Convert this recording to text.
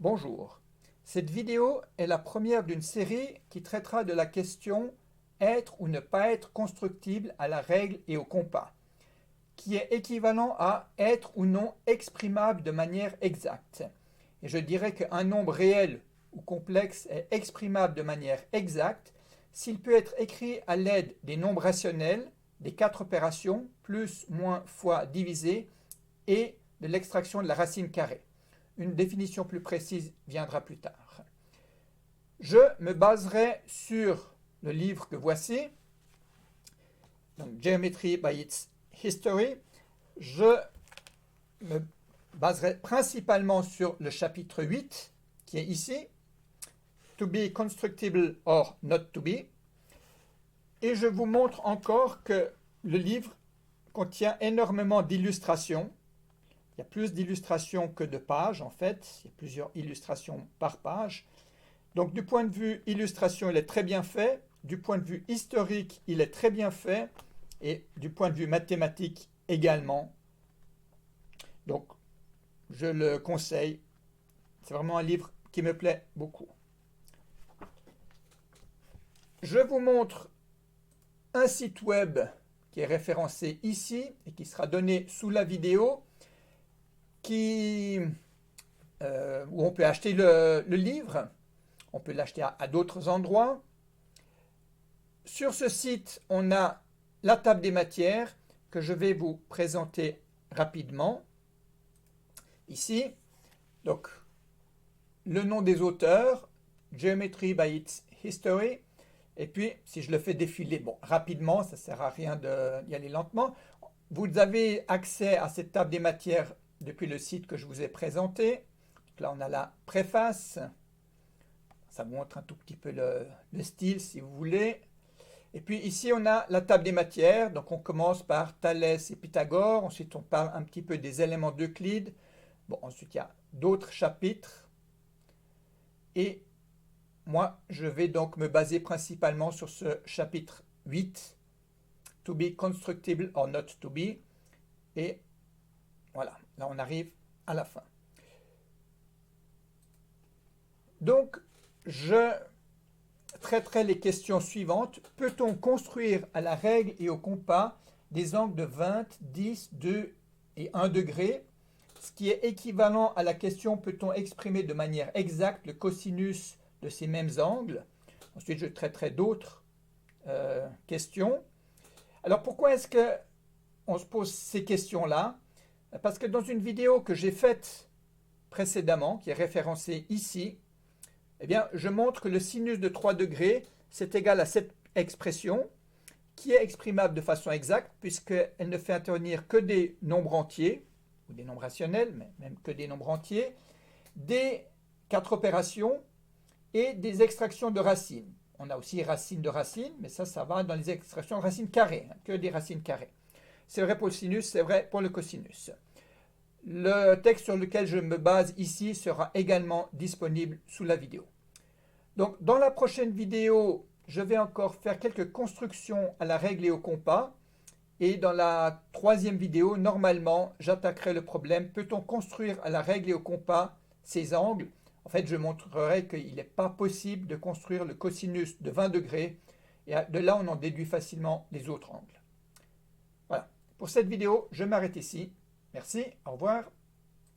Bonjour, cette vidéo est la première d'une série qui traitera de la question être ou ne pas être constructible à la règle et au compas, qui est équivalent à être ou non exprimable de manière exacte. Et je dirais qu'un nombre réel ou complexe est exprimable de manière exacte s'il peut être écrit à l'aide des nombres rationnels, des 4 opérations, plus, moins, fois, divisé, et de l'extraction de la racine carrée. Une définition plus précise viendra plus tard. Je me baserai sur le livre que voici, donc Geometry by its History. Je me baserai principalement sur le chapitre 8, qui est ici, To be constructible or not to be. Et je vous montre encore que le livre contient énormément d'illustrations. Il y a plus d'illustrations que de pages, en fait. Il y a plusieurs illustrations par page. Donc, du point de vue illustration, il est très bien fait. Du point de vue historique, il est très bien fait. Et du point de vue mathématique également. Donc, je le conseille. C'est vraiment un livre qui me plaît beaucoup. Je vous montre un site web qui est référencé ici et qui sera donné sous la vidéo, où on peut acheter le livre. On peut l'acheter à d'autres endroits. Sur ce site, on a la table des matières que je vais vous présenter rapidement. Ici, donc, le nom des auteurs, Geometry by its History. Et puis, si je le fais défiler rapidement, ça ne sert à rien d'y aller lentement. Vous avez accès à cette table des matières depuis le site que je vous ai présenté. Donc là, on a la préface. Ça montre un tout petit peu le style, si vous voulez. Et puis ici, on a la table des matières. Donc, on commence par Thalès et Pythagore. Ensuite, on parle un petit peu des éléments d'Euclide. Ensuite, il y a d'autres chapitres. Et moi, je vais donc me baser principalement sur ce chapitre 8, To be constructible or not to be. Et voilà, là on arrive à la fin. Donc, je traiterai les questions suivantes. Peut-on construire à la règle et au compas des angles de 20, 10, 2 et 1 degré, ce qui est équivalent à la question peut-on exprimer de manière exacte le cosinus de ces mêmes angles. Ensuite, je traiterai d'autres questions. Alors, pourquoi est-ce qu'on se pose ces questions-là? Parce que dans une vidéo que j'ai faite précédemment, qui est référencée ici, eh bien, je montre que le sinus de 3 degrés, c'est égal à cette expression, qui est exprimable de façon exacte, puisqu'elle ne fait intervenir que des nombres entiers, ou des nombres rationnels, mais même que des nombres entiers, des 4 opérations, et des extractions de racines. On a aussi racines de racines, mais ça va dans les extractions de racines carrées, que des racines carrées. C'est vrai pour le sinus, c'est vrai pour le cosinus. Le texte sur lequel je me base ici sera également disponible sous la vidéo. Donc, dans la prochaine vidéo, je vais encore faire quelques constructions à la règle et au compas. Et dans la troisième vidéo, normalement, j'attaquerai le problème, peut-on construire à la règle et au compas ces angles? En fait, je montrerai qu'il n'est pas possible de construire le cosinus de 20 degrés. Et de là, on en déduit facilement les autres angles. Voilà. Pour cette vidéo, je m'arrête ici. Merci, au revoir.